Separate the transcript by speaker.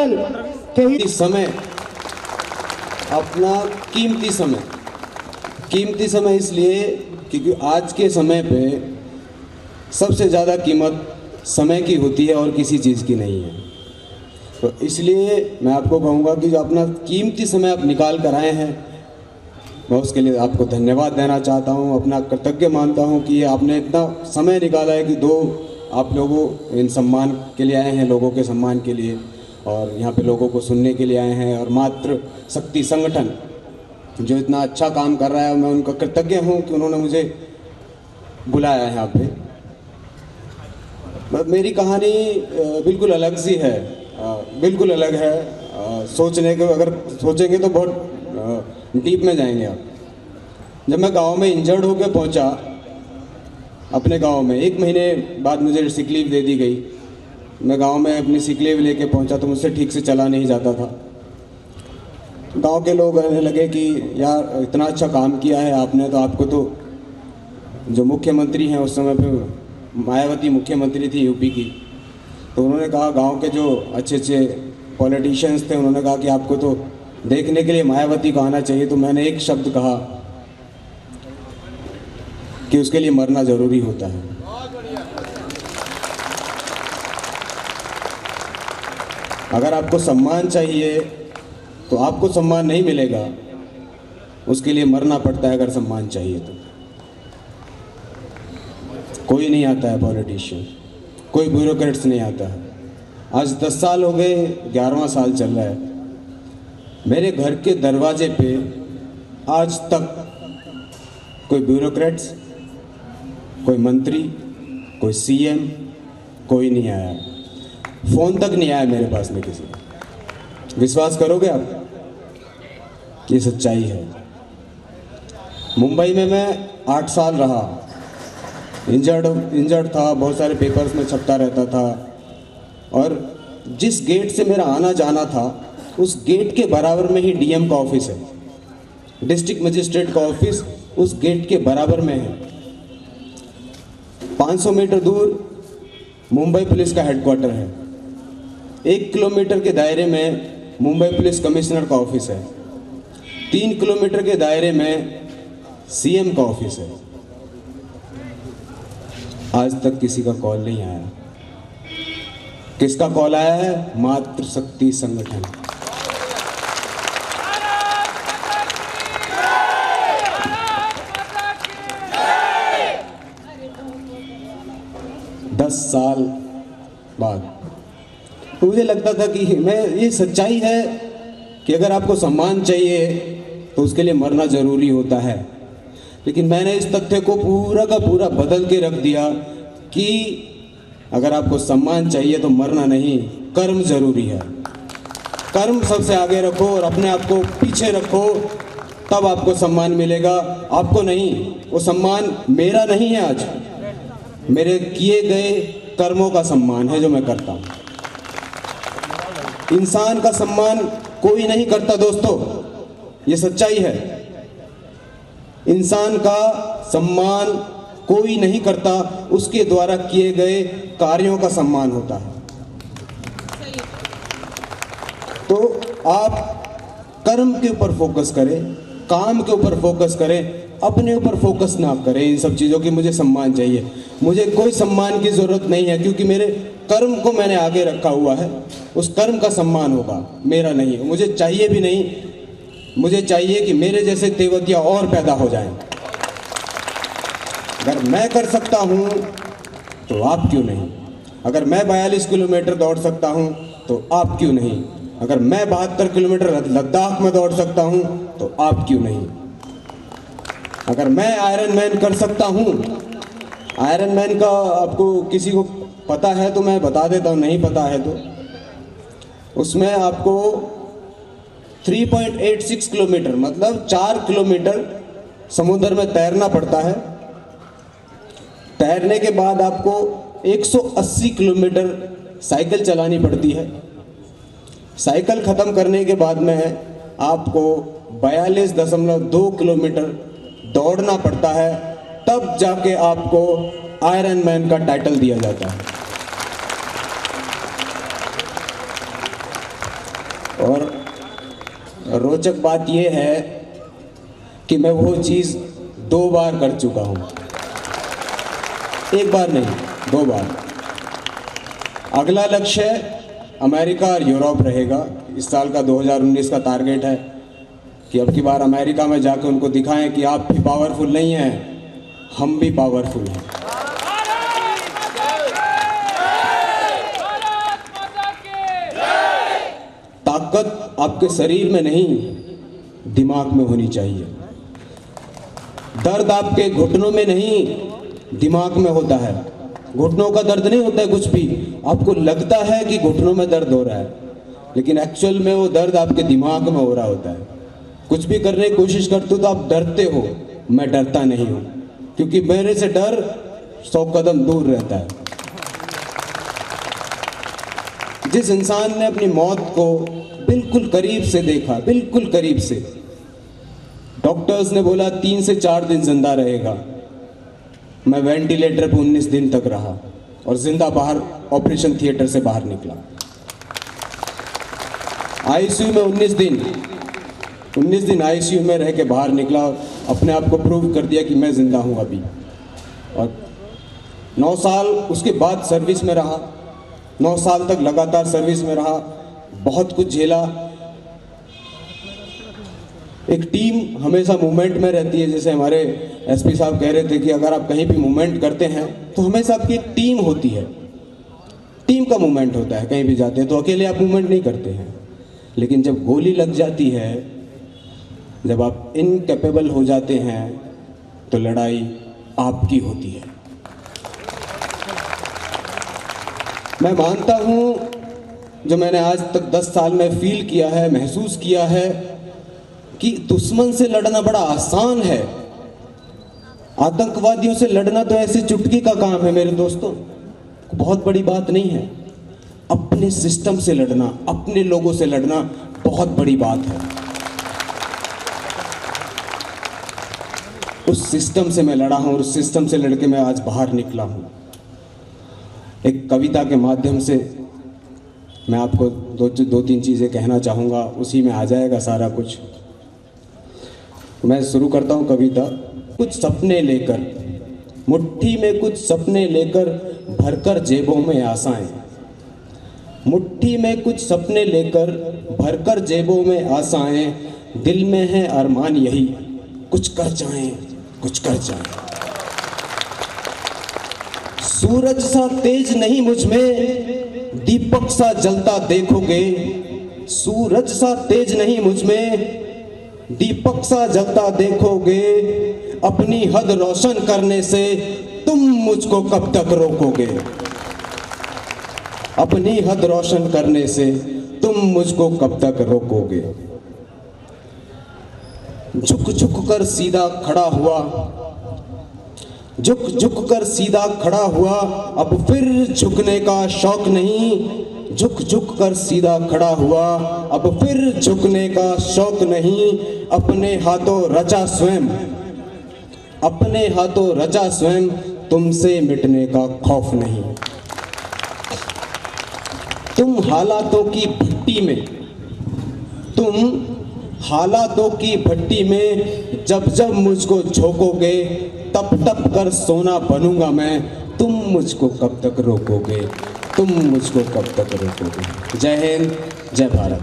Speaker 1: मंडल के
Speaker 2: समय, अपना कीमती समय इसलिए क्योंकि आज के समय पे सबसे ज़्यादा कीमत समय की होती है और किसी चीज़ की नहीं है। तो इसलिए मैं आपको कहूँगा कि जो अपना कीमती समय आप निकाल कर आए हैं, मैं उसके लिए आपको धन्यवाद देना चाहता हूँ, अपना कृतज्ञ मानता हूँ कि आपने इतना समय निकाला है कि आप लोगों इन सम्मान के लिए आए हैं, लोगों के सम्मान के लिए, और यहाँ पे लोगों को सुनने के लिए आए हैं। और मातृ शक्ति संगठन जो इतना अच्छा काम कर रहा है, मैं उनका कृतज्ञ हूँ कि उन्होंने मुझे बुलाया है यहाँ पे। मेरी कहानी बिल्कुल अलग सी है, बिल्कुल अलग है। सोचने को अगर सोचेंगे तो बहुत डीप में जाएंगे आप। जब मैं गांव में इंजर्ड होकर पहुंचा अपने गांव में, 1 महीने बाद मुझे सिक लीव दे दी गई। मैं गांव में अपनी सिक लीव लेके पहुंचा तो मुझसे ठीक से चला नहीं जाता था। गांव के लोग कहने लगे कि यार इतना अच्छा काम किया है आपने, तो आपको तो जो मुख्यमंत्री हैं उस समय पे मायावती मुख्यमंत्री थी यूपी की, तो उन्होंने कहा, गांव के जो अच्छे पॉलिटिशियंस थे उन्होंने कहा कि आपको तो देखने के लिए मायावती को आना चाहिए। तो मैंने एक शब्द कहा कि उसके लिए मरना ज़रूरी होता है। अगर आपको सम्मान चाहिए तो आपको सम्मान नहीं मिलेगा, उसके लिए मरना पड़ता है। अगर सम्मान चाहिए तो कोई नहीं आता है पॉलिटिशियन, कोई ब्यूरोक्रेट्स नहीं आता है। आज 10 साल हो गए, 11वां साल चल रहा है। मेरे घर के दरवाजे पे आज तक कोई ब्यूरोक्रेट्स, कोई मंत्री, कोई सीएम, कोई नहीं आया। फ़ोन तक नहीं आया मेरे पास में किसी। विश्वास करोगे आप? ये सच्चाई है। मुंबई में मैं 8 साल रहा, इंजर्ड था, बहुत सारे पेपर्स में छपता रहता था, और जिस गेट से मेरा आना जाना था उस गेट के बराबर में ही डीएम का ऑफिस है, डिस्ट्रिक्ट मजिस्ट्रेट का ऑफिस उस गेट के बराबर में है। 500 मीटर दूर मुंबई पुलिस का हेडक्वार्टर है। 1 किलोमीटर के दायरे में मुंबई पुलिस कमिश्नर का ऑफिस है। 3 किलोमीटर के दायरे में सीएम का ऑफिस है। आज तक किसी का कॉल नहीं आया। किसका कॉल आया है? मातृ शक्ति संगठन। दस साल बाद तो मुझे लगता था कि ये सच्चाई है कि अगर आपको सम्मान चाहिए तो उसके लिए मरना ज़रूरी होता है। लेकिन मैंने इस तथ्य को पूरा का पूरा बदल के रख दिया कि अगर आपको सम्मान चाहिए तो मरना नहीं, कर्म ज़रूरी है। कर्म सबसे आगे रखो और अपने आप को पीछे रखो, तब आपको सम्मान मिलेगा। आपको नहीं, वो सम्मान मेरा नहीं है, आज मेरे किए गए कर्मों का सम्मान है जो मैं करता हूँ। इंसान का सम्मान कोई नहीं करता दोस्तों, ये सच्चाई है। इंसान का सम्मान कोई नहीं करता, उसके द्वारा किए गए कार्यों का सम्मान होता है। तो आप कर्म के ऊपर फोकस करें, काम के ऊपर फोकस करें, अपने ऊपर फोकस ना करें इन सब चीज़ों की। मुझे सम्मान चाहिए, मुझे कोई सम्मान की ज़रूरत नहीं है, क्योंकि मेरे कर्म को मैंने आगे रखा हुआ है। उस कर्म का सम्मान होगा, मेरा नहीं है। मुझे चाहिए भी नहीं, मुझे चाहिए कि मेरे जैसे तेवतिया और पैदा हो जाएं। अगर मैं कर सकता हूँ तो आप क्यों नहीं? अगर मैं 42 किलोमीटर दौड़ सकता हूँ तो आप क्यों नहीं? अगर मैं 72 किलोमीटर लद्दाख में दौड़ सकता हूँ तो आप क्यों नहीं? अगर मैं आयरन मैन कर सकता हूँ, आयरन मैन का आपको किसी को पता है तो मैं बता देता हूँ, नहीं पता है तो उसमें आपको 3.86 किलोमीटर मतलब 4 किलोमीटर समुद्र में तैरना पड़ता है। तैरने के बाद आपको 180 किलोमीटर साइकिल चलानी पड़ती है। साइकिल ख़त्म करने के बाद में आपको 42.2 किलोमीटर दौड़ना पड़ता है, तब जाके आपको आयरन मैन का टाइटल दिया जाता है। और रोचक बात यह है कि मैं वो चीज़ 2 बार कर चुका हूँ, 1 बार नहीं, 2 बार। अगला लक्ष्य अमेरिका और यूरोप रहेगा। इस साल का 2019 का टारगेट है कि अब की बार अमेरिका में जाकर उनको दिखाएं कि आप भी पावरफुल नहीं हैं, हम भी पावरफुल हैं। ताकत आपके शरीर में नहीं, दिमाग में होनी चाहिए। दर्द आपके घुटनों में नहीं, दिमाग में होता है। घुटनों का दर्द नहीं होता है कुछ भी, आपको लगता है कि घुटनों में दर्द हो रहा है, लेकिन एक्चुअल में वो दर्द आपके दिमाग में हो रहा होता है। कुछ भी करने की कोशिश करते हो तो आप डरते हो, मैं डरता नहीं हूँ, क्योंकि मेरे से डर 100 कदम दूर रहता है। जिस इंसान ने अपनी मौत को बिल्कुल करीब से देखा, बिल्कुल करीब से, डॉक्टर्स ने बोला 3 से 4 दिन जिंदा रहेगा, मैं वेंटिलेटर पे 19 दिन तक रहा और जिंदा बाहर ऑपरेशन थिएटर से बाहर निकला। आईसीयू में 19 दिन आईसीयू में रह के बाहर निकला और अपने आप को प्रूव कर दिया कि मैं जिंदा हूं अभी। और 9 साल उसके बाद सर्विस में रहा, 9 साल तक लगातार सर्विस में रहा, बहुत कुछ झेला। एक टीम हमेशा मूवमेंट में रहती है, जैसे हमारे एसपी साहब कह रहे थे कि अगर आप कहीं भी मूवमेंट करते हैं तो हमेशा आपकी एक टीम होती है, टीम का मूवमेंट होता है। कहीं भी जाते हैं तो अकेले आप मूवमेंट नहीं करते हैं, लेकिन जब गोली लग जाती है, जब आप इनकैपेबल हो जाते हैं, तो लड़ाई आपकी होती है। मैं मानता हूँ, जो मैंने आज तक 10 साल में फील किया है, महसूस किया है, कि दुश्मन से लड़ना बड़ा आसान है। आतंकवादियों से लड़ना तो ऐसे चुटकी का काम है मेरे दोस्तों, बहुत बड़ी बात नहीं है। अपने सिस्टम से लड़ना, अपने लोगों से लड़ना बहुत बड़ी बात है। उस सिस्टम से मैं लड़ा हूं और उस सिस्टम से लड़के मैं आज बाहर निकला हूं। एक कविता के माध्यम से मैं आपको 2-3 चीज़ें कहना चाहूँगा, उसी में आ जाएगा सारा कुछ। मैं शुरू करता हूँ कविता। कुछ सपने लेकर, मुट्ठी में कुछ सपने लेकर, भरकर जेबों में आशाएं। मुट्ठी में कुछ सपने लेकर, भरकर जेबों में आशाएं। दिल में है अरमान यही, कुछ कर जाएं, कुछ कर जाएं। सूरज सा तेज नहीं मुझ में, दीपक सा जलता देखोगे। सूरज सा तेज नहीं मुझ में, दीपक सा जलता देखोगे। अपनी हद रोशन करने से तुम मुझको कब तक रोकोगे। अपनी हद रोशन करने से तुम मुझको कब तक रोकोगे। झुक झुक कर सीधा खड़ा हुआ, झुक झुक कर सीधा खड़ा हुआ, अब फिर झुकने का शौक नहीं। झुक झुक कर सीधा खड़ा हुआ, अब फिर झुकने का शौक नहीं। अपने हाथों रचा स्वयं, अपने हाथों रचा स्वयं, तुमसे मिटने का खौफ नहीं। तुम हालातों की भट्टी में, तुम हालातों की भट्टी में जब जब मुझको झोंकोगे, तप तप कर सोना बनूंगा मैं। तुम मुझको कब तक रोकोगे, तुम मुझको कब तक रोकोगे। जय हिंद, जय भारत।